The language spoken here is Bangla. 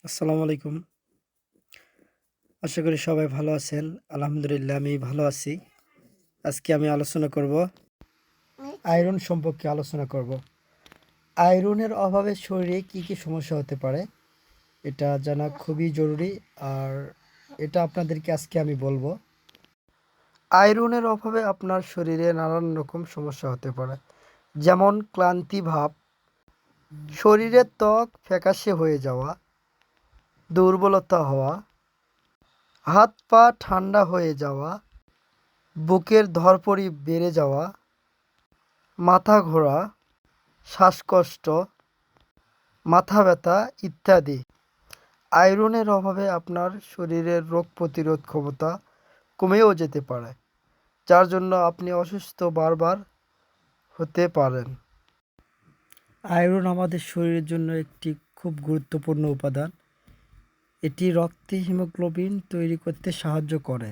আসসালামু আলাইকুম। আশা করি সবাই ভালো আছেন। আলহামদুলিল্লাহ আমি ভালো আছি। আজকে আমি আলোচনা করব আয়রন সম্পর্কে আলোচনা করব। আয়রনের অভাবে শরীরে কি সমস্যা হতে পারে এটা জানা খুবই জরুরি। আর এটা আপনাদেরকে আজকে আমি বলবো। আয়রনের অভাবে আপনার শরীরে নানান রকম সমস্যা হতে পারে, যেমন ক্লান্তি ভাব, শরীরের ত্বক ফ্যাকাশে হয়ে যাওয়া, দুর্বলতা হওয়া, হাত পা ঠান্ডা হয়ে যাওয়া, বুকের ধড়ফড়ি বেড়ে যাওয়া, মাথা ঘোরা, শ্বাসকষ্ট, মাথা ব্যথা ইত্যাদি। আয়রনের অভাবে আপনার শরীরের রোগ প্রতিরোধ ক্ষমতা কমেও যেতে পারে, যার জন্য আপনি অসুস্থ বারবার হতে পারেন। আয়রন আমাদের শরীরের জন্য একটি খুব গুরুত্বপূর্ণ উপাদান। এটি রক্তে হিমোগ্লোবিন তৈরি করতে সাহায্য করে।